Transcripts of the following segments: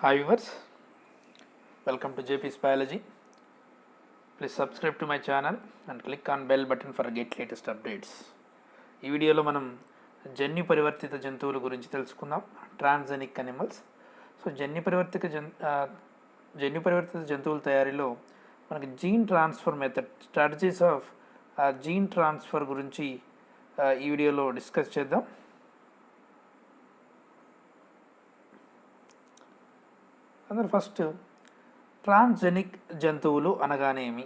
Hi viewers, welcome to JP's Biology. Please subscribe to my channel and click on bell button for get latest updates. ఈ వీడియోలో మనం జన్యు పరివర్తిత జంతువుల గురించి తెలుసుకుందాం, ట్రాన్స్జెనిక్ అనిమల్స్. సో జన్యు పరివర్తిత జంతువుల తయారీలో మనకి gene transfer method, strategies of gene transfer గురించి ఈ వీడియోలో డిస్కస్ చేద్దాం. అందరు ఫస్ట్ ట్రాన్స్జెనిక్ జంతువులు అనగానేమి,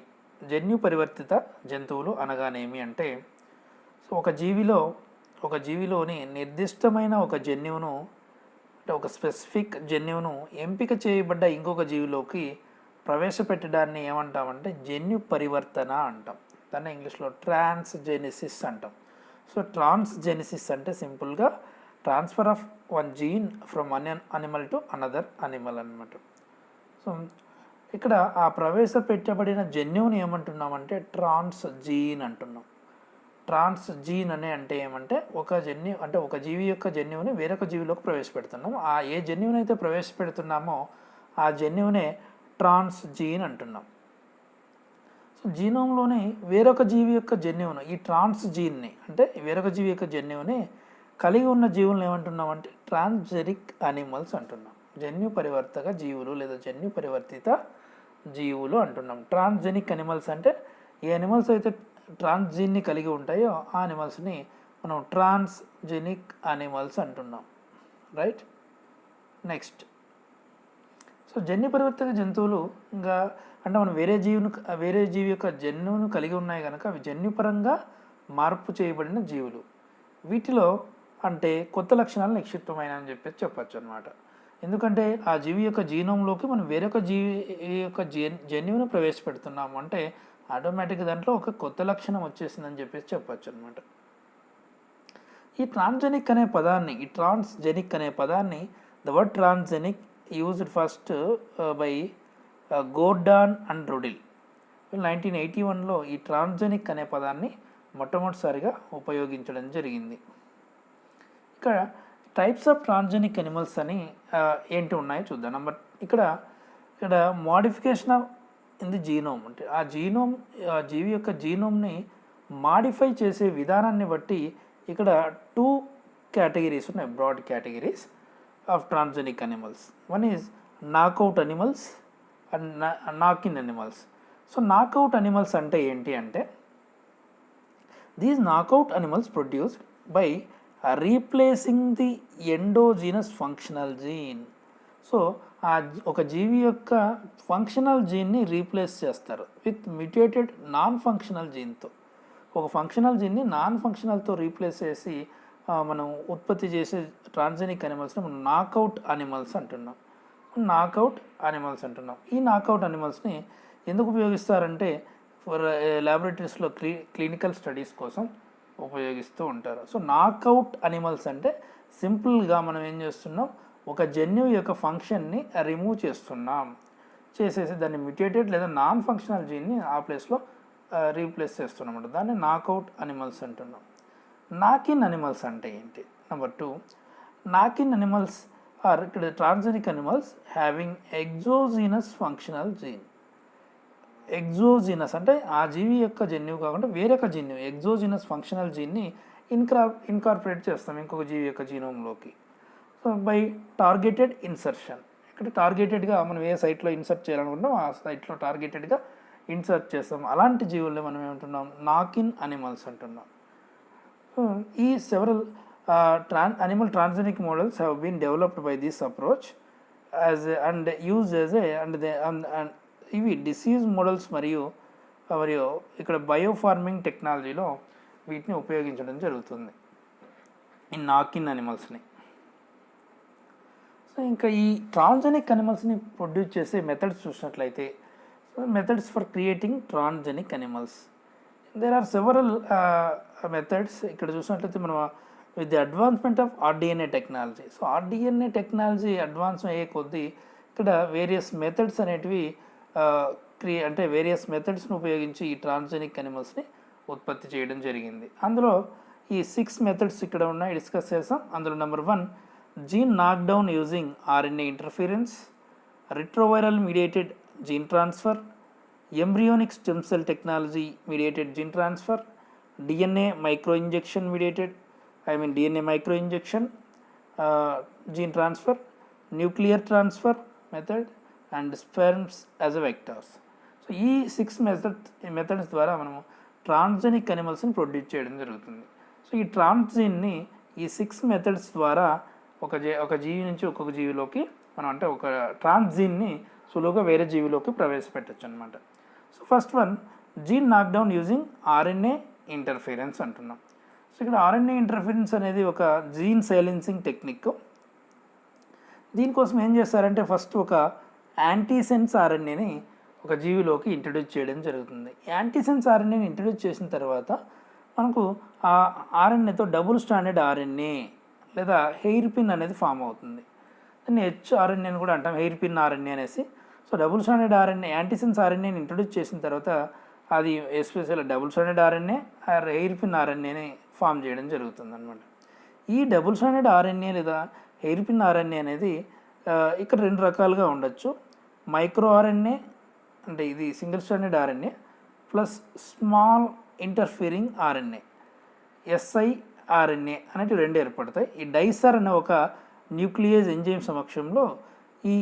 జన్యు పరివర్తిత జంతువులు అనగానేమి అంటే, సో ఒక జీవిలోని నిర్దిష్టమైన ఒక జన్యువును, అంటే ఒక స్పెసిఫిక్ జన్యువును ఎంపిక చేయబడ్డ ఇంకొక జీవిలోకి ప్రవేశపెట్టడాన్ని ఏమంటామంటే జన్యు పరివర్తన అంటాం. దాన్ని ఇంగ్లీష్లో ట్రాన్స్జెనిసిస్ అంటాం. సో ట్రాన్స్జెనిసిస్ అంటే సింపుల్గా transfer of one gene from one animal to another animal అనమాట. సో ఇక్కడ ఆ ప్రవేశపెట్టబడిన జన్యువుని ఏమంటున్నామంటే ట్రాన్స్ జీన్ అంటున్నాం. ట్రాన్స్ జీన్ అంటే ఏమంటే ఒక జీవి యొక్క జన్యువుని వేరొక జీవిలోకి ప్రవేశపెడుతున్నాం. ఆ ఏ జన్యువునైతే ప్రవేశపెడుతున్నామో ఆ జన్యువునే ట్రాన్స్ జీన్ అంటున్నాం. సో జీనోమ్లోని వేరొక జీవి యొక్క జన్యువును, ఈ ట్రాన్స్ జీన్ని అంటే వేరొక జీవి యొక్క జన్యువుని కలిగి ఉన్న జీవులను ఏమంటున్నామంటే ట్రాన్స్జెనిక్ అనిమల్స్ అంటున్నాం. జన్యు పరివర్తక జీవులు లేదా జన్యు పరివర్తిత జీవులు అంటున్నాం. ట్రాన్స్జెనిక్ అనిమల్స్ అంటే ఏ అనిమల్స్ అయితే ట్రాన్స్జీన్ని కలిగి ఉంటాయో ఆ అనిమల్స్ని మనం ట్రాన్స్జెనిక్ అనిమల్స్ అంటున్నాం. రైట్. నెక్స్ట్, సో జన్యు పరివర్తక జంతువులు ఇంకా అంటే మనం వేరే జీవి యొక్క జన్యువును కలిగి ఉన్నాయి కనుక అవి జన్యుపరంగా మార్పు చేయబడిన జీవులు. వీటిలో అంటే కొత్త లక్షణాలు నిక్షిప్తమైన అని చెప్పచ్చు అనమాట. ఎందుకంటే ఆ జీవి యొక్క జీనోమ్లోకి మనం వేరొక జీవి యొక్క జన్యువును ప్రవేశపెడుతున్నాము అంటే ఆటోమేటిక్గా దాంట్లో ఒక కొత్త లక్షణం వచ్చేసిందని చెప్పచ్చు అనమాట. ఈ ట్రాన్స్జెనిక్ అనే పదాన్ని the word transgenic used first by Gordon and Ruddle. 1981లో ఈ ట్రాన్స్జెనిక్ అనే పదాన్ని మొట్టమొదటిసారిగా ఉపయోగించడం జరిగింది. ఇక్కడ టైప్స్ ఆఫ్ ట్రాన్స్జెనిక్ అనిమల్స్ అని ఏంటి ఉన్నాయో చూద్దాం. ఇక్కడ modification of in the genome అంటే ఆ జీవి యొక్క జీనోమ్ని మాడిఫై చేసే విధానాన్ని బట్టి ఇక్కడ 2 కేటగిరీస్ ఉన్నాయి, broad categories of transgenic animals. One is knockout animals and knock-in animals. So knockout animals అంటే ఏంటి అంటే, these knockout animals produced by replacing the endogenous functional gene. So ఒక జీవి యొక్క ఫంక్షనల్ జీన్ని రీప్లేస్ చేస్తారు విత్ మ్యూటేటెడ్ నాన్ ఫంక్షనల్ జీన్తో. ఒక ఫంక్షనల్ జీన్ని నాన్ ఫంక్షనల్తో రీప్లేస్ చేసి మనం ఉత్పత్తి చేసే ట్రాన్స్జెనిక్ అనిమల్స్ని మనం నాక్అవుట్ అనిమల్స్ అంటున్నాం. ఈ నాక్అవుట్ అనిమల్స్ని ఎందుకు ఉపయోగిస్తారంటే ల్యాబొరేటరీస్లో క్లినికల్ స్టడీస్ కోసం ఉపయోగిస్తూ ఉంటారు. సో నాక్అవుట్ అనిమల్స్ అంటే సింపుల్గా మనం ఏం చేస్తున్నాం, ఒక జన్యువు యొక్క ఫంక్షన్ని రిమూవ్ చేసేసి దాన్ని మ్యూటేటెడ్ లేదా నాన్ ఫంక్షనల్ జీన్ని ఆ ప్లేస్లో రీప్లేస్ చేస్తున్నాం. దాన్ని నాక్అవుట్ అనిమల్స్ అంటున్నాం. నాక్-ఇన్ అనిమల్స్ అంటే ఏంటి? నెంబర్ 2, నాక్-ఇన్ అనిమల్స్ ఆర్ ఇక్కడ transgenic animals having exogenous functional gene. Exogenous అంటే ఆ జీవి యొక్క జన్యువు కాకుండా వేరొక జన్యువు ఎగ్జోజీనస్ ఫంక్షనల్ జీన్ని ఇన్కార్పొరేట్ చేస్తాం ఇంకొక జీవి యొక్క జీనోమ్లోకి. So by targeted insertion. ఇక్కడ టార్గెటెడ్గా మనం ఏ సైట్లో ఇన్సర్ట్ చేయాలనుకుంటాం ఆ సైట్లో టార్గెటెడ్గా ఇన్సర్ట్ చేస్తాం. అలాంటి జీవుల్ని మనం ఏమంటున్నాం, నాక్-ఇన్ అనిమల్స్ అంటున్నాం. ఈ several animal transgenic models have been developed by this approach and used as ఇవి డిసీజ్ మోడల్స్ మరియు ఇక్కడ బయోఫార్మింగ్ టెక్నాలజీలో వీటిని ఉపయోగించడం జరుగుతుంది ఈ నాక్-ఇన్ అనిమల్స్ని. సో ఇంకా ఈ ట్రాన్స్జెనిక్ అనిమల్స్ని ప్రొడ్యూస్ చేసే మెథడ్స్ చూసినట్లయితే, methods for creating transgenic animals there are several methods. ఇక్కడ చూసినట్లయితే మనం with the advancement of rDNA technology. So rDNA technology advance అయ్యే కొద్దీ ఇక్కడ వేరియస్ మెథడ్స్ అనేటివి వేరియస్ మెథడ్స్ని ఉపయోగించి ఈ ట్రాన్స్జెనిక్ అనిమల్స్ని ఉత్పత్తి చేయడం జరిగింది. అందులో ఈ 6 మెథడ్స్ ఇక్కడ ఉన్నాయి, డిస్కస్ చేసాం. అందులో number 1 gene knockdown using RNA interference. retroviral mediated gene transfer, embryonic stem cell technology mediated gene transfer, DNA microinjection mediated, DNA microinjection gene transfer, nuclear transfer method, and sperms as a vectors. So ఈ 6 methods ద్వారా మనము transgenic అనిమల్స్ని produce చేయడం జరుగుతుంది. So ఈ ట్రాన్స్జీన్ని ఈ 6 methods ద్వారా ఒక జీవి నుంచి ఒక్కొక్క జీవిలోకి మనం అంటే ఒక ట్రాన్స్జీన్ని సులువుగా వేరే జీవిలోకి ప్రవేశపెట్టచ్చు అనమాట. So first one, gene knockdown using RNA interference అంటున్నాం. సో ఇక్కడ ఆర్ఎన్ఏ ఇంటర్ఫిరెన్స్ అనేది ఒక జీన్ సైలెన్సింగ్ టెక్నిక్. దీనికోసం ఏం చేస్తారంటే ఫస్ట్ ఒక యాంటీసెన్స్ ఆర్ఎన్ఏని ఒక జీవిలోకి ఇంట్రడ్యూస్ చేయడం జరుగుతుంది. యాంటీసెన్స్ ఆర్ఎన్ఏని ఇంట్రడ్యూస్ చేసిన తర్వాత మనకు ఆ ఆర్ఎన్ఏతో డబుల్ స్టాండర్డ్ ఆర్ఎన్ఏ లేదా హెయిర్ పిన్ అనేది ఫామ్ అవుతుంది. దాన్ని హెచ్ఆర్ఎన్ఏ అని కూడా అంటాం, హెయిర్ పిన్ ఆర్ఎన్ఏ అనేసి. So double standard RNA antisense ఆర్ఎన్ఏని ఇంట్రడ్యూస్ చేసిన తర్వాత అది special double standard RNA hairpin ఆర్ఎన్ఏని ఫామ్ చేయడం జరుగుతుంది అనమాట. ఈ డబుల్ స్టాండర్డ్ ఆర్ఎన్ఏ లేదా హెయిర్ పిన్ ఆర్ఎన్ఏ అనేది ఇక్కడ 2 రకాలుగా ఉండొచ్చు. మైక్రో ఆర్ఎన్ఏ అంటే ఇది single standard RNA plus small interfering RNA SIRNA అనేటివి 2 ఏర్పడతాయి. ఈ డైసర్ అనే ఒక న్యూక్లియేజ్ ఎంజైమ్ సమక్షంలో ఈ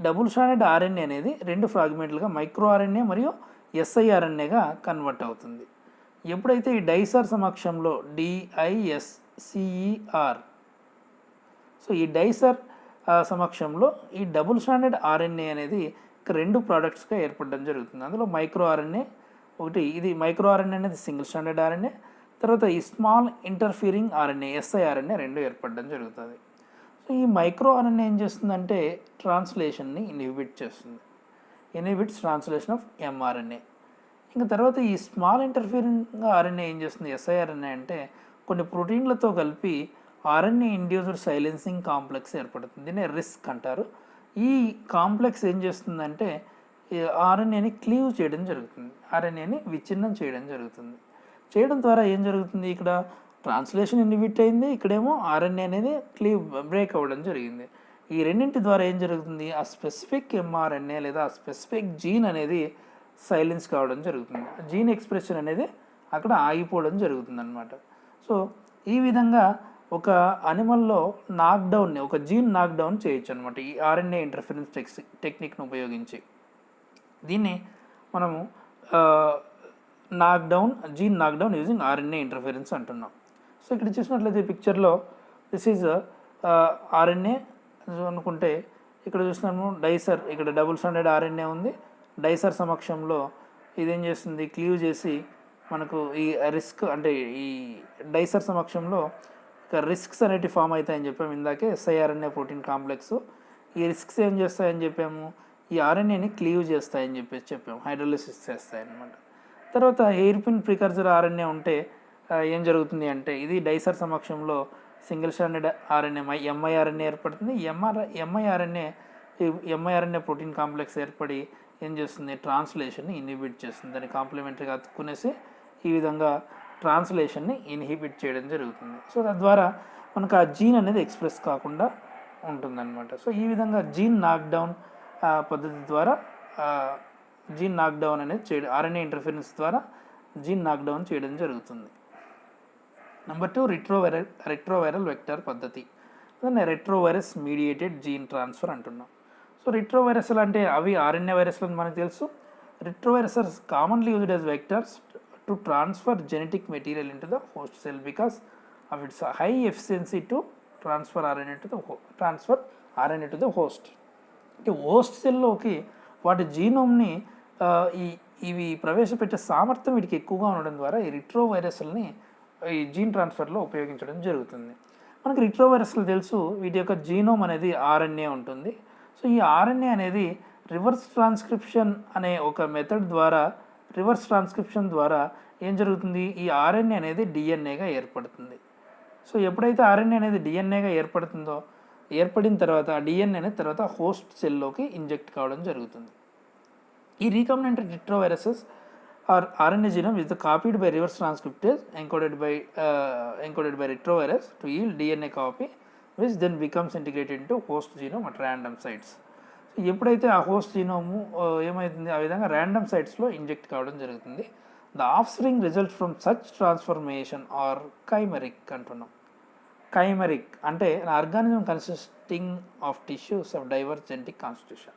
డబుల్ స్టాండర్డ్ ఆర్ఎన్ఏ అనేది 2 ఫ్రాగ్మెంట్లుగా మైక్రో ఆర్ఎన్ఏ మరియు SIRNAగా కన్వర్ట్ అవుతుంది. ఎప్పుడైతే ఈ డైసర్ సమక్షంలో DISCER, సో ఈ డైసర్ సమక్షంలో ఈ డబుల్ స్టాండర్డ్ ఆర్ఎన్ఏ అనేది 2 ప్రోడక్ట్స్గా ఏర్పడడం జరుగుతుంది. అందులో మైక్రో ఆర్ఎన్ఏ ఒకటి, ఇది మైక్రో ఆర్ఎన్ఏ అనేది సింగిల్ స్టాండర్డ్ ఆర్ఎన్ఏ, తర్వాత ఈ స్మాల్ ఇంటర్ఫియరింగ్ ఆర్ఎన్ఏ SIRNA 2 ఏర్పడడం జరుగుతుంది. సో ఈ మైక్రో ఆర్ఎన్ఏ ఏం చేస్తుందంటే ట్రాన్స్లేషన్ని ఇన్హిబిట్స్ ట్రాన్స్లేషన్ ఆఫ్ mRNA. ఇంకా తర్వాత ఈ స్మాల్ ఇంటర్ఫియరింగ్ ఆర్ఎన్ఏ ఏం చేస్తుంది SIRNA అంటే కొన్ని ప్రోటీన్లతో కలిపి ఆర్ఎన్ఏ ఇండ్యూస్డ్ సైలెన్సింగ్ కాంప్లెక్స్ ఏర్పడుతుంది. దీన్ని రిస్క్ అంటారు. ఈ కాంప్లెక్స్ ఏం చేస్తుందంటే ఆర్ఎన్ఏని క్లీవ్ చేయడం జరుగుతుంది, ఆర్ఎన్ఏని విచ్ఛిన్నం చేయడం జరుగుతుంది. చేయడం ద్వారా ఏం జరుగుతుంది, ఇక్కడ ట్రాన్స్లేషన్ ఇన్హిబిట్ అయింది, ఇక్కడేమో ఆర్ఎన్ఏ అనేది బ్రేక్ అవ్వడం జరిగింది. ఈ రెండింటి ద్వారా ఏం జరుగుతుంది, ఆ స్పెసిఫిక్ mRNA లేదా ఆ స్పెసిఫిక్ జీన్ అనేది సైలెన్స్ కావడం జరుగుతుంది. జీన్ ఎక్స్ప్రెషన్ అనేది అక్కడ ఆగిపోవడం జరుగుతుంది అనమాట. సో ఈ విధంగా ఒక అనిమల్లో నాక్డౌన్ని, ఒక జీన్ నాక్డౌన్ చేయొచ్చు అనమాట ఈ ఆర్ఎన్ఏ ఇంటర్ఫరెన్స్ టెక్నిక్ను ఉపయోగించి. దీన్ని మనము gene knockdown using RNA interference అంటున్నాం. సో ఇక్కడ చూసినట్లయితే పిక్చర్లో దిస్ ఈజ్ ఆర్ఎన్ఏ అనుకుంటే ఇక్కడ చూసినాము డైసర్, ఇక్కడ డబుల్ స్టాండర్డ్ ఆర్ఎన్ఏ ఉంది. డైసర్ సమక్షంలో ఇదేం చేస్తుంది, క్లీవ్ చేసి మనకు ఈ రిస్క్ అంటే ఈ డైసర్ సమక్షంలో రిస్క్స్ అనేటివి ఫామ్ అవుతాయని చెప్పాము ఇందాకే, SIRNA ప్రోటీన్ కాంప్లెక్స్. ఈ రిస్క్స్ ఏం చేస్తాయని చెప్పాము, ఈ ఆర్ఎన్ఏని క్లీవ్ చేస్తాయని చెప్పాము, హైడ్రోలిసిస్ చేస్తాయన్నమాట. తర్వాత హెయిర్ పిన్ ప్రికర్జర్ ఆర్ఎన్ఏ ఉంటే ఏం జరుగుతుంది అంటే ఇది డైసర్ సమక్షంలో సింగిల్ స్టాండర్డ్ ఆర్ఎన్ఏ MIRNA ఏర్పడుతుంది. MIRNA ప్రోటీన్ కాంప్లెక్స్ ఏర్పడి ఏం చేస్తుంది, ట్రాన్స్లేషన్ని ఇన్హిబిట్ చేస్తుంది. దాన్ని కాంప్లిమెంటరీగా అతుక్కునేసి ఈ విధంగా ట్రాన్స్లేషన్ని ఇన్హిబిట్ చేయడం జరుగుతుంది. సో తద్వారా మనకు ఆ జీన్ అనేది ఎక్స్ప్రెస్ కాకుండా ఉంటుందన్నమాట. సో ఈ విధంగా జీన్ నాక్డౌన్ పద్ధతి ద్వారా జీన్ నాక్డౌన్ అనేది చేయడం, ఆర్ఎన్ఏ ఇంటర్ఫరెన్స్ ద్వారా జీన్ నాక్డౌన్ చేయడం జరుగుతుంది. నెంబర్ 2 రెట్రోవైరల్ వెక్టర్ పద్ధతి, దాన్ని రెట్రోవైరస్ మీడియేటెడ్ జీన్ ట్రాన్స్ఫర్ అంటున్నాం. సో రెట్రోవైరస్లు అంటే అవి ఆర్ఎన్ఏ వైరస్లు అని మనకు తెలుసు. Retrovirus are commonly used as vectors to transfer genetic material into the host cell because of its high efficiency to transfer RNA to the host. అంటే host సెల్లోకి వాటి జీనోమ్ని ఇవి ప్రవేశపెట్టే సామర్థ్యం వీటికి ఎక్కువగా ఉండడం ద్వారా ఈ రిట్రోవైరస్ని ఈ జీన్ ట్రాన్స్ఫర్లో ఉపయోగించడం జరుగుతుంది. మనకి రిట్రోవైరస్లు తెలుసు, వీటి యొక్క జీనోమ్ అనేది RNA ఉంటుంది. సో ఈ RNA అనేది రివర్స్ ట్రాన్స్క్రిప్షన్ అనే ఒక మెథడ్ ద్వారా ఏం జరుగుతుంది, ఈ ఆర్ఎన్ఏ అనేది డిఎన్ఏగా ఏర్పడుతుంది. సో ఎప్పుడైతే ఆర్ఎన్ఏ అనేది డిఎన్ఏగా ఏర్పడిన తర్వాత ఆ డిఎన్ఏ అనేది తర్వాత హోస్ట్ సెల్లోకి ఇంజెక్ట్ కావడం జరుగుతుంది. ఈ recombinant retroviruses are RNA genome is copied by reverse transcriptase encoded by retrovirus to yield DNA copy which then becomes integrated into host genome at random sites. So ఎప్పుడైతే ఆ host జీనోము ఏమవుతుంది, ఆ విధంగా random సైట్స్లో inject కావడం జరుగుతుంది. The offspring result from such transformation are chimeric అంటున్నాం. Chimeric అంటే organism consisting of tissues of diverse genetic constitution.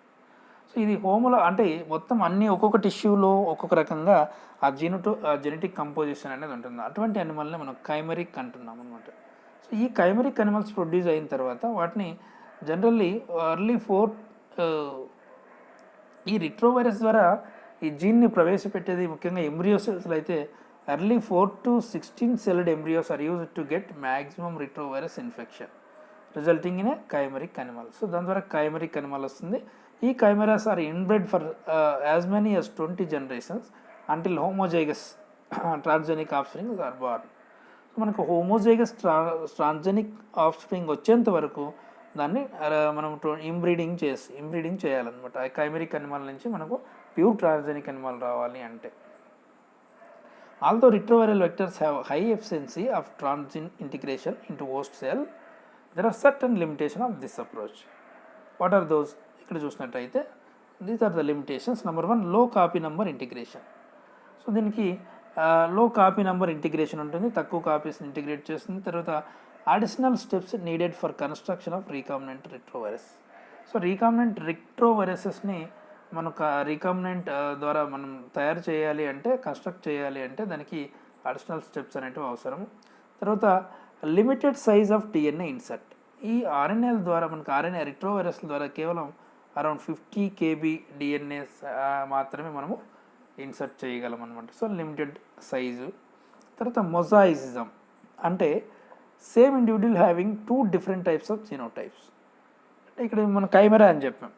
So ఇది హోమోలో అంటే మొత్తం అన్ని ఒక్కొక్క టిష్యూలో ఒక్కొక్క రకంగా ఆ జెనెటిక్ కంపోజిషన్ అనేది ఉంటుంది. అటువంటి అనిమల్ని మనం కైమెరిక్ అంటున్నాం అనమాట. సో ఈ కైమెరిక్ అనిమల్స్ ప్రొడ్యూస్ అయిన తర్వాత వాటిని జనరల్లీ ఎర్లీ ఈ రిట్రోవైరస్ ద్వారా ఈ జీన్ని ప్రవేశపెట్టేది ముఖ్యంగా ఎంబ్రియో సెల్స్లో అయితే early 4 to 16 celled embryos are used to get maximum retrovirus infection resulting in a chimeric animal. So దాని ద్వారా కైమెరిక్ అనిమల్ వస్తుంది. ఈ chimeras are inbred for as many as 20 generations until homozygous transgenic offspring are born. So మనకు homozygous transgenic offspring వచ్చేంత వరకు దాన్ని మనం ఇంబ్రీడింగ్ చేయాలన్నమాట. ఆ కైమెరిక్ అనిమల్ నుంచి మనకు ప్యూర్ ట్రాన్స్జెనిక్ అనిమల్ రావాలి అంటే. Although retroviral vectors have high efficiency of transgene integration into host cell, there are certain limitation of this approach. What are those? ఇక్కడ చూసినట్టయితే these are the limitations. Number 1, low copy number integration. So దీనికి లో copy number integration ఉంటుంది, తక్కువ కాపీస్ని integrate చేస్తుంది. తర్వాత additional steps needed for construction of recombinant retrovirus. So recombinant రిట్రోవైరసెస్ని మనకు రీకాంబినెంట్ ద్వారా మనం తయారు చేయాలి అంటే, కన్స్ట్రక్ట్ చేయాలి అంటే దానికి అడిషనల్ స్టెప్స్ అనేటివి అవసరం. తర్వాత limited size of DNA insert. ఈ ఆర్ఎన్ఏల ద్వారా మనకు ఆర్ఎన్ఏ రిట్రోవైరస్ల ద్వారా కేవలం అరౌండ్ 50 kb డిఎన్ఏ మాత్రమే మనము ఇన్సర్ట్ చేయగలం అనమాట. So limited size. తర్వాత మొజాయిసిజం అంటే same individual having 2 different types of genotypes. అంటే ఇక్కడ మనం కైమెరా అని చెప్పాం.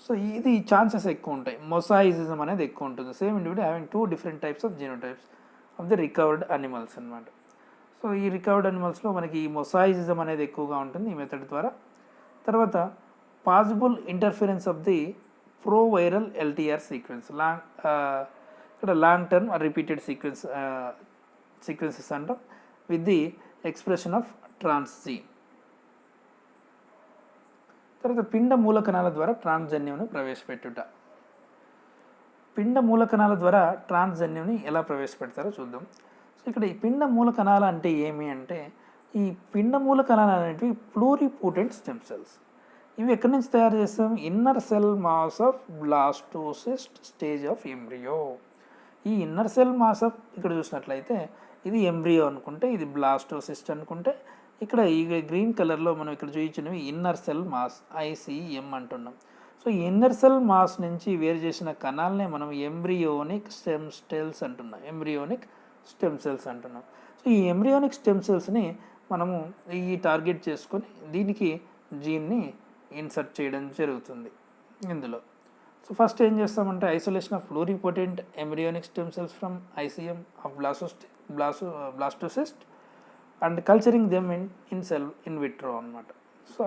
సో ఇది ఛాన్సెస్ ఎక్కువ ఉంటాయి, మొసాయిసిజం అనేది ఎక్కువ ఉంటుంది. Same individual having 2 different types of genotypes of the recovered animals అనమాట. సో ఈ రికవర్డ్ అనిమల్స్లో మనకి ఈ మొసాయిసిజం అనేది ఎక్కువగా ఉంటుంది ఈ మెథడ్ ద్వారా. తర్వాత possible interference of the proviral LTR sequence, ఇక్కడ లాంగ్ టర్మ్ రిపీటెడ్ సీక్వెన్సెస్ అంటాం with the expression of transgene. తర్వాత పిండ మూలకణాల ద్వారా ట్రాన్స్జన్యుని ప్రవేశపెట్టుట. పిండ మూలకణాల ద్వారా ట్రాన్స్జన్యుని ఎలా ప్రవేశపెడతారో చూద్దాం. సో ఇక్కడ ఈ పిండ మూలకణాలు అంటే ఏమి అంటే, ఈ పిండ మూలకణాలు అనేటివి ప్లూరిపోటెంట్ స్టెమ్ సెల్స్. ఇవి ఎక్కడి నుంచి తయారు చేస్తాం? Inner cell mass of blastocyst stage of embryo. ఈ ఇన్నర్ సెల్ మాస్ ఆఫ్ ఇక్కడ చూసినట్లయితే ఇది ఎంబ్రియో అనుకుంటే, ఇది బ్లాస్టోసిస్ట్ అనుకుంటే, ఇక్కడ ఈ గ్రీన్ కలర్లో మనం ఇక్కడ చూపించినవి ఇన్నర్ సెల్ మాస్ ICM అంటున్నాం. సో ఈ ఇన్నర్ సెల్ మాస్ నుంచి వేరు చేసిన కణాలనే మనం ఎంబ్రియోనిక్ స్టెమ్ సెల్స్ అంటున్నాం. సో ఈ ఎంబ్రియోనిక్ స్టెమ్ సెల్స్ని మనము ఈ టార్గెట్ చేసుకొని దీనికి జీన్ని ఇన్సర్ట్ చేయడం జరుగుతుంది ఇందులో. సో ఫస్ట్ ఏం చేస్తామంటే isolation of pluripotent embryonic stem cells from ICM of blastocyst and culturing them in vitro అనమాట. సో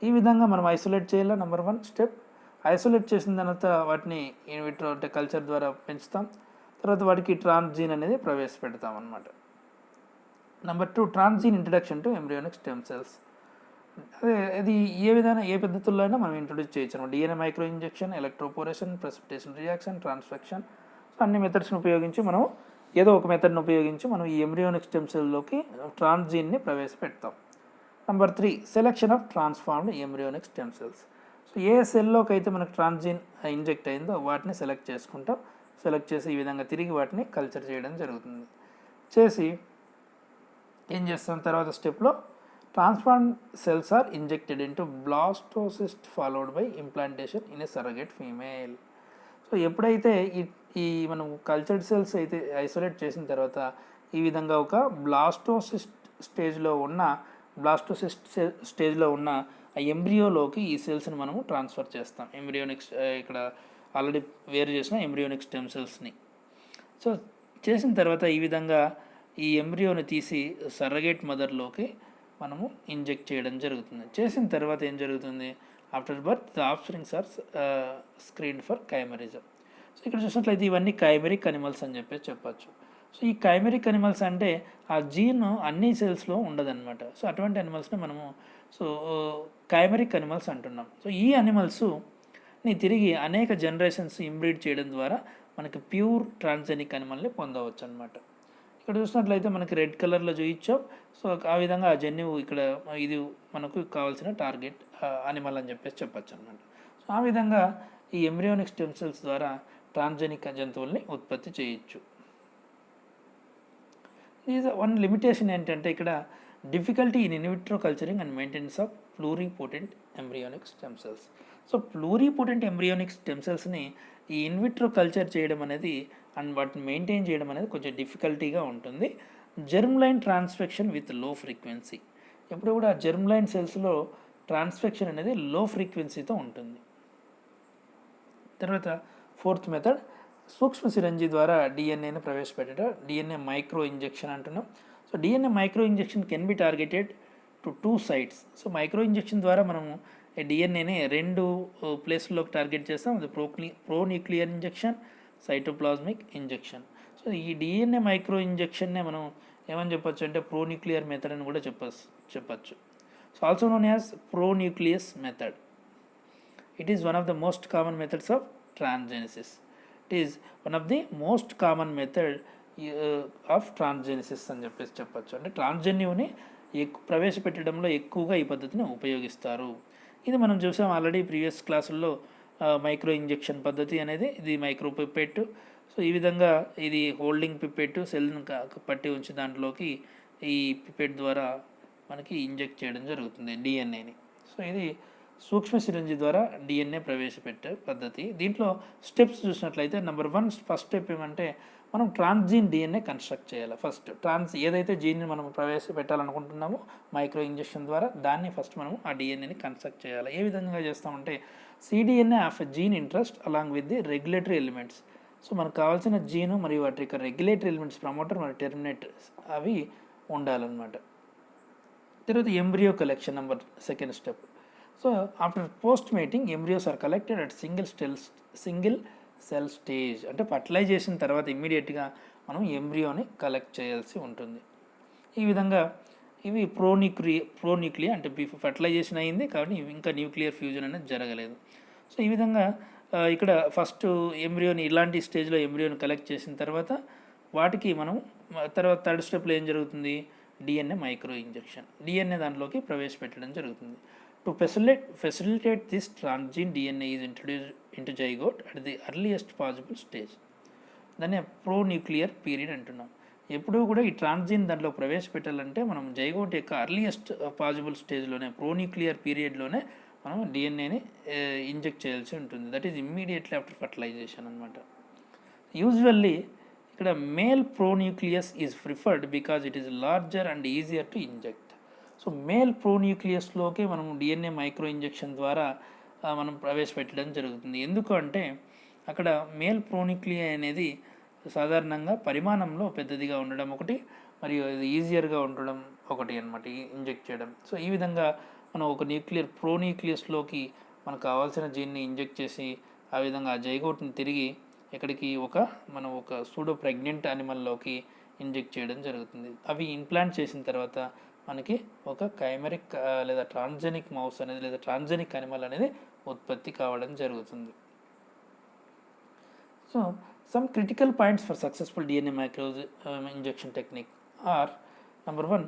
ఈ విధంగా మనం ఐసోలేట్ చేయాలి. Number 1 step. ఐసోలేట్ చేసిన తర్వాత వాటిని ఇన్ విట్రో అంటే కల్చర్ ద్వారా పెంచుతాం. తర్వాత వాటికి ట్రాన్స్జీన్ అనేది ప్రవేశపెడతాం అనమాట. Number 2, transgene introduction to embryonic stem cells. అదే అది ఏ పద్ధతుల్లో అయినా మనం ఇంట్రొడ్యూస్ చేయొచ్చు. DNA micro injection, electroporation, precipitation reaction, transfection. So అన్ని మెథడ్స్ని ఉపయోగించి మనం ఏదో ఒక మెథడ్ని ఉపయోగించి మనం ఈ ఎంబ్రియోనిక్ స్టెమ్ సెల్లోకి ట్రాన్స్జీన్ని ప్రవేశపెడతాం. Number 3, selection of transformed embryonic stem cells. So ఏ సెల్లోకి అయితే మనకు ట్రాన్స్జీన్ ఇంజెక్ట్ అయిందో వాటిని సెలెక్ట్ చేసుకుంటాం. సెలెక్ట్ చేసి ఈ విధంగా తిరిగి వాటిని కల్చర్ చేయడం జరుగుతుంది. చేసి ఏం చేస్తాం తర్వాత స్టెప్లో, transformed cells are injected into blastocyst followed by implantation in a surrogate female. So ఎప్పుడైతే ఈ మనం కల్చర్డ్ సెల్స్ అయితే ఐసోలేట్ చేసిన తర్వాత ఈ విధంగా ఒక బ్లాస్టోసిస్ట్ స్టేజ్లో ఉన్న ఆ ఎంబ్రియోలోకి ఈ సెల్స్ని మనము ట్రాన్స్ఫర్ చేస్తాం. ఎంబ్రియోనిక్ ఇక్కడ ఆల్రెడీ వేరు చేసిన ఎంబ్రియోనిక్ స్టెమ్ సెల్స్ని. సో చేసిన తర్వాత ఈ విధంగా ఈ ఎంబ్రియోని తీసి సర్రగేట్ మదర్లోకి మనము ఇంజెక్ట్ చేయడం జరుగుతుంది. చేసిన తర్వాత ఏం జరుగుతుంది? After birth the offsprings are screened for chimerism. So ఇక్కడ చూసినట్లయితే ఇవన్నీ కైమెరిక్ అనిమల్స్ అని చెప్పచ్చు. సో ఈ కైమెరిక్ అనిమల్స్ అంటే ఆ జీన్ అన్ని సెల్స్లో ఉండదన్నమాట. సో అటువంటి అనిమల్స్ని మనము కైమెరిక్ అనిమల్స్ అంటున్నాం. సో ఈ అనిమల్స్ ని తిరిగి అనేక జనరేషన్స్ ఇంబ్రీడ్ చేయడం ద్వారా మనకి ప్యూర్ ట్రాన్స్జెనిక్ అనిమల్ని పొందవచ్చు అనమాట. ఇక్కడ చూసినట్లయితే మనకి రెడ్ కలర్లో చూయించాం. సో ఆ విధంగా ఆ జన్యువు ఇక్కడ ఇది మనకు కావాల్సిన టార్గెట్ అనిమల్ అని చెప్పచ్చు అనమాట. సో ఆ విధంగా ఈ ఎంబ్రియోనిక్ స్టెమ్ సెల్స్ ద్వారా ట్రాన్స్జెనిక్ జంతువుల్ని ఉత్పత్తి చేయొచ్చు. ఇది వన్ లిమిటేషన్ ఏంటంటే ఇక్కడ difficulty in in vitro culturing and maintenance of pluripotent embryonic stem cells. So pluripotent embryonic stem సెల్స్ని ఈ ఇన్విట్రో కల్చర్ చేయడం అనేది అండ్ వాటిని మెయింటైన్ చేయడం అనేది కొంచెం డిఫికల్టీగా ఉంటుంది. Germ line transfection with low frequency. ఎప్పుడు కూడా జెర్మ్ లైన్ సెల్స్లో ట్రాన్స్ఫెక్షన్ అనేది లో ఫ్రీక్వెన్సీతో ఉంటుంది. తర్వాత ఫోర్త్ మెథడ్ సూక్ష్మ సిరంజి ద్వారా డిఎన్ఏని ప్రవేశపెట్టడం, డిఎన్ఏ మైక్రో ఇంజెక్షన్ అంటున్నాం. So DNA micro injection can be targeted to 2 sites. So micro injection ద్వారా మనము డిఎన్ఏని 2 ప్లేస్లోకి టార్గెట్ చేస్తాం. అది pronuclear injection, cytoplasmic injection. So ఈ డిఎన్ఏ మైక్రో ఇంజెక్షన్నే మనం ఏమని చెప్పొచ్చు అంటే ప్రోన్యూక్లియర్ మెథడ్ అని కూడా చెప్పచ్చు. So also known as pronucleus method. It is one of the most common methods of transgenesis. It is one of the most common method of transgenesis అని చెప్పచ్చు. అంటే ట్రాన్స్జెన్యుని ప్రవేశపెట్టడంలో ఎక్కువగా ఈ పద్ధతిని ఉపయోగిస్తారు. ఇది మనం చూసాం ఆల్రెడీ ప్రీవియస్ క్లాసుల్లో. మైక్రో ఇంజెక్షన్ పద్ధతి అనేది ఇది మైక్రో పిపెట్. సో ఈ విధంగా ఇది హోల్డింగ్ పిపెట్, సెల్ని పట్టి ఉంచి దాంట్లోకి ఈ పిపెట్ ద్వారా మనకి ఇంజెక్ట్ చేయడం జరుగుతుంది డిఎన్ఏని. సో ఇది సూక్ష్మ సిరంజి ద్వారా డిఎన్ఏ ప్రవేశపెట్టే పద్ధతి. దీంట్లో స్టెప్స్ చూసినట్లయితే నెంబర్ 1 ఫస్ట్ స్టెప్ ఏమంటే మనం ట్రాన్స్జీన్ డిఎన్ఏ కన్స్ట్రక్ట్ చేయాలి. ఫస్ట్ ఏదైతే జీన్ని మనం ప్రవేశపెట్టాలనుకుంటున్నామో మైక్రో ఇంజెక్షన్ ద్వారా దాన్ని ఫస్ట్ మనం ఆ డిఎన్ఏని కన్స్ట్రక్ట్ చేయాలి. ఏ విధంగా చేస్తామంటే cDNA of a gene interest along with the regulatory elements. So మనకు కావాల్సిన జీను మరియు వాటి యొక్క రెగ్యులేటరీ ఎలిమెంట్స్ ప్రమోటర్ మరియు టెర్మినేటర్స్ అవి ఉండాలన్నమాట. తర్వాత embryo collection number 2nd step. So after post mating embryos are collected at single cell stage. అంటే ఫర్టిలైజేషన్ తర్వాత ఇమ్మీడియట్గా మనం ఎంబ్రియోని కలెక్ట్ చేయాల్సి ఉంటుంది. ఈ విధంగా ఇవి ప్రోన్యూక్లియా అంటే ఫర్టిలైజేషన్ అయింది కాబట్టి ఇంకా న్యూక్లియర్ ఫ్యూజన్ అనేది జరగలేదు. సో ఈ విధంగా ఇక్కడ ఫస్ట్ ఎంబ్రియోని ఇలాంటి స్టేజ్లో ఎంబ్రియోని కలెక్ట్ చేసిన తర్వాత వాటికి మనం తర్వాత 3rd స్టెప్లో ఏం జరుగుతుంది, డిఎన్ఏ మైక్రో ఇంజెక్షన్, డిఎన్ఏ దాంట్లోకి ప్రవేశపెట్టడం జరుగుతుంది. To facilitate this, transgene DNA is introduced into zygote at the earliest possible stage. దాన్ని ప్రోన్యూక్లియర్ పీరియడ్ అంటున్నాం. ఎప్పుడూ కూడా ఈ ట్రాన్స్జీన్ దాంట్లో ప్రవేశపెట్టాలంటే మనం జైగోట్ యొక్క అర్లియస్ట్ పాసిబుల్ స్టేజ్లోనే ప్రోన్యూక్లియర్ పీరియడ్లోనే మనం డిఎన్ఏని ఇంజెక్ట్ చేయాల్సి ఉంటుంది. That is immediately after fertilization అనమాట. యూజువల్లీ ఇక్కడ male pronucleus is preferred because it is larger and easier to inject. So male ప్రోన్యూక్లియస్లోకి మనం డిఎన్ఏ మైక్రో ఇంజెక్షన్ ద్వారా మనం ప్రవేశపెట్టడం జరుగుతుంది. ఎందుకు అంటే అక్కడ మేల్ ప్రోన్యూక్లియా అనేది సాధారణంగా పరిమాణంలో పెద్దదిగా ఉండడం ఒకటి, మరియు ఇది ఈజియర్గా ఉండడం ఒకటి అనమాట ఇంజెక్ట్ చేయడం. సో ఈ విధంగా మనం ఒక ప్రోన్యూక్లియస్లోకి మనకు కావాల్సిన జీన్ని ఇంజెక్ట్ చేసి ఆ విధంగా ఆ జైగోట్ని తిరిగి ఎక్కడికి మనం ఒక సూడో ప్రెగ్నెంట్ యానిమల్లోకి ఇంజెక్ట్ చేయడం జరుగుతుంది. అవి ఇంప్లాంట్ చేసిన తర్వాత మనకి ఒక కైమెరిక్ లేదా ట్రాన్స్జెనిక్ మౌస్ అనేది లేదా ట్రాన్స్జెనిక్ యానిమల్ అనేది ఉత్పత్తి కావడం జరుగుతుంది. So some critical points for successful DNA micro injection technique are number 1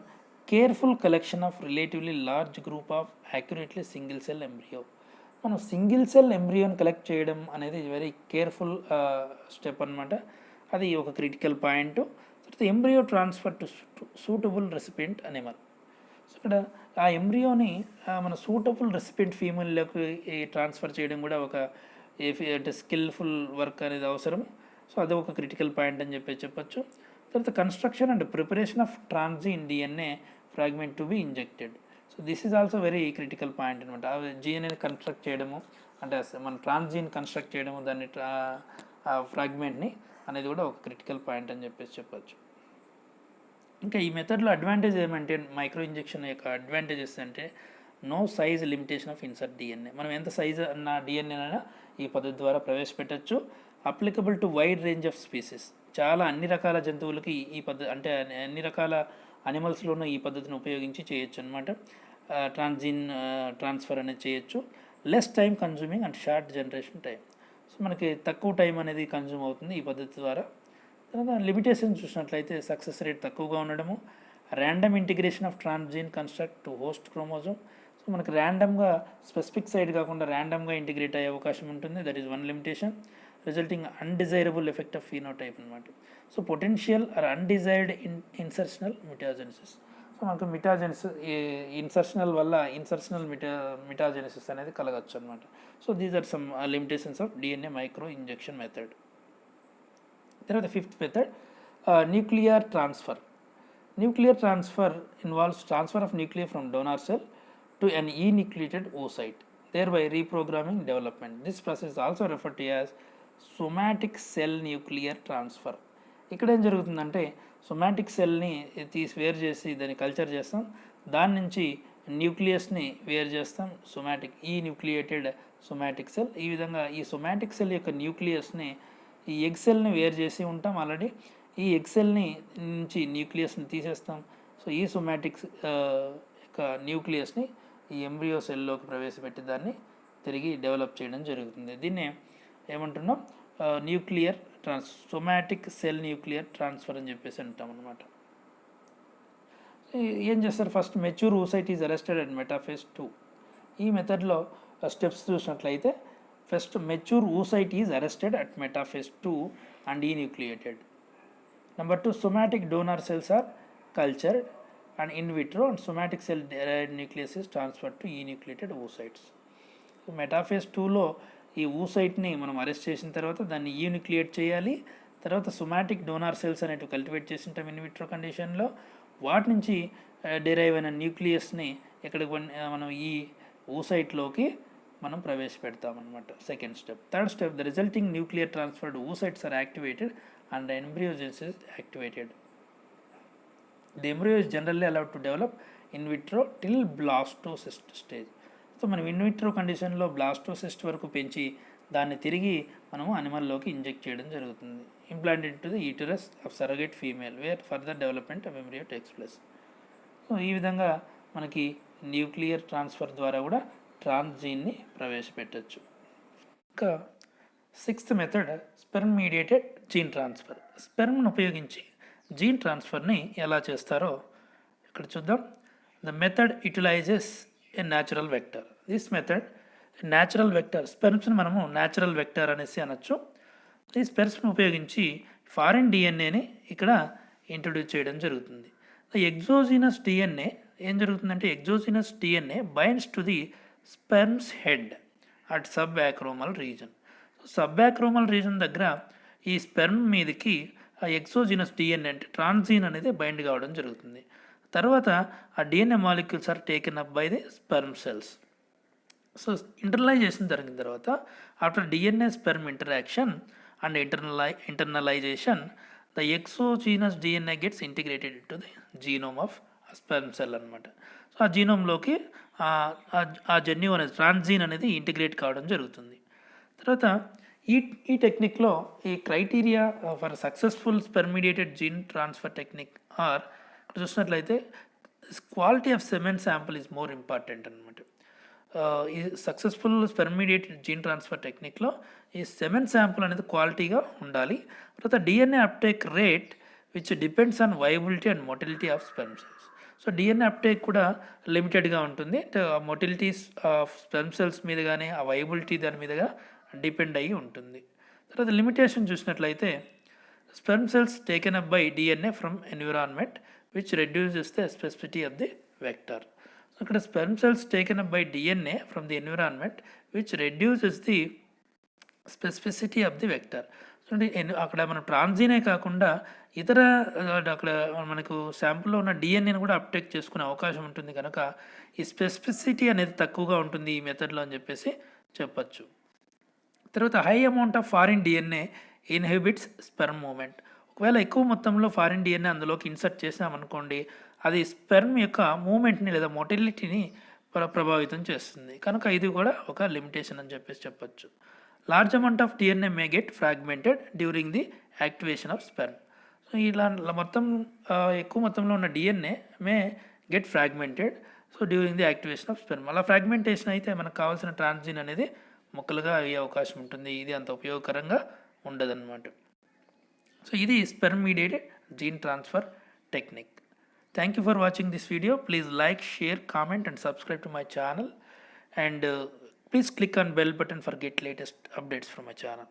careful collection of relatively large group of accurately single cell embryo. మనం సింగిల్ సెల్ ఎంబ్రియోని కలెక్ట్ చేయడం అనేది వెరీ కేర్ఫుల్ స్టెప్ అనమాట. అది ఒక క్రిటికల్ పాయింట్. తర్వాత embryo transfer to suitable recipient animal. So ఇక్కడ ఆ ఎంబ్రియోని మన సూటబుల్ రెసిపియంట్ ఫీమేల్లోకి ట్రాన్స్ఫర్ చేయడం కూడా ఒక అంటే స్కిల్ఫుల్ వర్క్ అనేది అవసరం. సో అది ఒక క్రిటికల్ పాయింట్ అని చెప్పచ్చు. తర్వాత construction and preparation of transgene DNA fragment to be injected. So this is also very critical point అనమాట. ఆ జీఎన్ఏని కన్స్ట్రక్ట్ చేయడము అంటే మన ట్రాన్స్జీన్ కన్స్ట్రక్ట్ చేయడము దాన్ని ఫ్రాగ్మెంట్ని అనేది కూడా ఒక క్రిటికల్ పాయింట్ అని చెప్పచ్చు. ఇంకా ఈ మెథడ్లో అడ్వాంటేజ్ ఏమంటే మైక్రో ఇంజెక్షన్ యొక్క అడ్వాంటేజెస్ అంటే no size limitation of insert DNA. మనం ఎంత సైజ్ అన్న డిఎన్ఏనైనా ఈ పద్ధతి ద్వారా ప్రవేశపెట్టచ్చు. Applicable to wide range of species. చాలా అన్ని రకాల జంతువులకి ఈ పద్ధతి అంటే అన్ని రకాల అనిమల్స్లోనూ ఈ పద్ధతిని ఉపయోగించి చేయొచ్చు అనమాట. ట్రాన్స్జీన్ ట్రాన్స్ఫర్ అనేది చేయొచ్చు. Less time consuming and short generation time. So మనకి తక్కువ టైం అనేది కన్జ్యూమ్ అవుతుంది ఈ పద్ధతి ద్వారా. తర్వాత లిమిటేషన్ చూసినట్లయితే సక్సెస్ రేట్ తక్కువగా ఉండడము, random integration of transgene construct to host chromosome. So మనకి ర్యాండమ్గా స్పెసిఫిక్ సైడ్ కాకుండా ర్యాండమ్గా ఇంటిగ్రేట్ అయ్యే అవకాశం ఉంటుంది. That is one limitation. Resulting undesirable effect of phenotype అనమాట. So potential are undesired insertional mutagenesis. So మనకు మిటాజెనిసిస్ ఇన్సర్షనల్ వల్ల మిటాజెనిసిస్ అనేది కలగచ్చు అనమాట. So these are some limitations of DNA micro injection method. తర్వాత fifth method nuclear transfer. Nuclear transfer involves transfer of nuclear from donor cell to an enucleated oocyte, thereby reprogramming development. This process is also referred to as somatic cell nuclear transfer. ఇక్కడ ఏం జరుగుతుందంటే somatic సెల్ని వేరు చేసి దాన్ని culture చేస్తాం, దాని నుంచి న్యూక్లియస్ని వేరు చేస్తాం, న్యూక్లియేటెడ్ సొమాటిక్ సెల్. ఈ విధంగా ఈ సొమాటిక్ సెల్ యొక్క న్యూక్లియస్ని ఈ ఎగ్ సెల్ని వేరు చేసి ఉంటాం ఆల్రెడీ. ఈ ఎగ్ సెల్ని నుంచి న్యూక్లియస్ని తీసేస్తాం. సో ఈ సొమాటిక్ యొక్క న్యూక్లియస్ని ఈ ఎంబ్రియో సెల్లోకి ప్రవేశపెట్టి దాన్ని తిరిగి డెవలప్ చేయడం జరుగుతుంది. దీన్నే ఏమంటున్నాం, సొమాటిక్ సెల్ న్యూక్లియర్ ట్రాన్స్ఫర్ అని చెప్పేసి అంటాం అనమాట. ఏం చేస్తారు, first mature oocyte is arrested at metaphase 2. ఈ మెథడ్లో స్టెప్స్ చూసినట్లయితే first mature oocyte is arrested at metaphase 2 and enucleated. Number 2, somatic donor cells are cultured and in vitro and somatic cell derived nucleus is transferred to enucleated oocytes. So metaphase 2లో ఈ oocyteని మనం arrest చేసిన తర్వాత దాన్ని ఈన్యూక్లియేట్ చేయాలి. తర్వాత somatic donor cells అనేటివి cultivate చేసింటాం in vitro కండిషన్లో. వాటి నుంచి డెరైవ్ అయిన న్యూక్లియస్ని ఎక్కడికి మనం ఈ oocyteలోకి మనం ప్రవేశపెడతామన్నమాట. Second step. Third step, the resulting nuclear transferred oocytes are activated and the embryogenesis is activated. The embryo is generally allowed to develop in vitro till blastocyst stage. So మనం ఇన్ విట్రో కండిషన్లో blastocyst వరకు పెంచి దాన్ని తిరిగి మనము అనిమల్లోకి inject చేయడం జరుగుతుంది. Implanted to the uterus of surrogate female where further development of embryo takes place. So ఈ విధంగా మనకి న్యూక్లియర్ ట్రాన్స్ఫర్ ద్వారా కూడా ట్రాన్స్జీన్ని ప్రవేశపెట్టచ్చు. ఇంకా sixth method sperm mediated gene transfer. స్పెర్మ్ను ఉపయోగించి జీన్ ట్రాన్స్ఫర్ని ఎలా చేస్తారో ఇక్కడ చూద్దాం. The method utilizes a natural vector. This method natural vector, స్పెర్మ్స్ని మనము న్యాచురల్ వెక్టర్ అనేసి అనొచ్చు. ఈ స్పెర్మ్స్ని ఉపయోగించి ఫారిన్ డిఎన్ఏని ఇక్కడ ఇంట్రొడ్యూస్ చేయడం జరుగుతుంది. ఎగ్జోజినస్ డిఎన్ఏ ఏం జరుగుతుందంటే, exogenous DNA binds to the sperm's head at sub acrosomal region. Sub acrosomal region దగ్గర ఈ స్పెర్మ్ మీదకి ఆ ఎగ్జోజినస్ డిఎన్ఏ అంటే ట్రాన్స్జీన్ అనేది బైండ్ కావడం జరుగుతుంది. తర్వాత ఆ DNA molecules are taken up by the sperm cells. So internalization జరిగిన తర్వాత after DNA sperm interaction and internalization the exogenous DNA gets integrated into the genome of sperm cell అనమాట. So ఆ జీనోమ్లోకి ఆ జన్యు అనేది ట్రాన్స్జీన్ అనేది ఇంటిగ్రేట్ కావడం జరుగుతుంది. తర్వాత ఈ టెక్నిక్లో ఈ criteria for successful sperm mediated gene transfer technique are ఇక్కడ చూసినట్లయితే quality of semen sample is more important అనమాట. ఈ సక్సెస్ఫుల్ స్పెర్మిడియేటెడ్ జీన్ ట్రాన్స్ఫర్ టెక్నిక్లో ఈ సెమెన్ శాంపుల్ అనేది క్వాలిటీగా ఉండాలి. తర్వాత DNA uptake rate which depends on viability and motility of sperm cells. So DNA uptake కూడా లిమిటెడ్గా ఉంటుంది. మొటిలిటీస్ ఆఫ్ స్పెర్మ్ సెల్స్ మీద కానీ ఆ వైబిలిటీ దాని మీదగా డిపెండ్ అయ్యి ఉంటుంది. తర్వాత లిమిటేషన్ చూసినట్లయితే sperm cells taken up by DNA from environment which reduces the specificity of the vector. ఇక్కడ sperm cells taken up by DNA from the environment which reduces the specificity of the vector. చూడండి, అక్కడ మనం ట్రాన్స్జీనే కాకుండా ఇతర అక్కడ మనకు శాంపుల్లో ఉన్న డిఎన్ఏని కూడా అప్టేక్ చేసుకునే అవకాశం ఉంటుంది కనుక ఈ స్పెసిఫిసిటీ అనేది తక్కువగా ఉంటుంది ఈ మెథడ్లో అని చెప్పేసి చెప్పచ్చు. తర్వాత high amount of foreign DNA inhibits sperm movement. ఒకవేళ ఎక్కువ మొత్తంలో ఫారిన్ డిఎన్ఏ అందులోకి ఇన్సర్ట్ చేసామనుకోండి, అది స్పెర్మ్ యొక్క మూమెంట్ని లేదా మొటిలిటీని ప్రభావితం చేస్తుంది. కనుక ఇది కూడా ఒక లిమిటేషన్ అని చెప్పేసి చెప్పచ్చు. Large amount of DNA may get fragmented during the activation of sperm. So ఇలా మొత్తం ఎక్కువ మొత్తంలో ఉన్న DNA may get fragmented so during the activation of sperm. అలా ఫ్రాగ్మెంటేషన్ అయితే మనకు కావాల్సిన ట్రాన్స్జీన్ అనేది ముక్కలుగా అయ్యే అవకాశం ఉంటుంది. ఇది అంత ఉపయోగకరంగా ఉండదన్నమాట. సో ఇది sperm mediated gene transfer technique. Thank you for watching this video. Please like, share, comment and subscribe to my channel, and please click on bell button for get latest updates from my channel.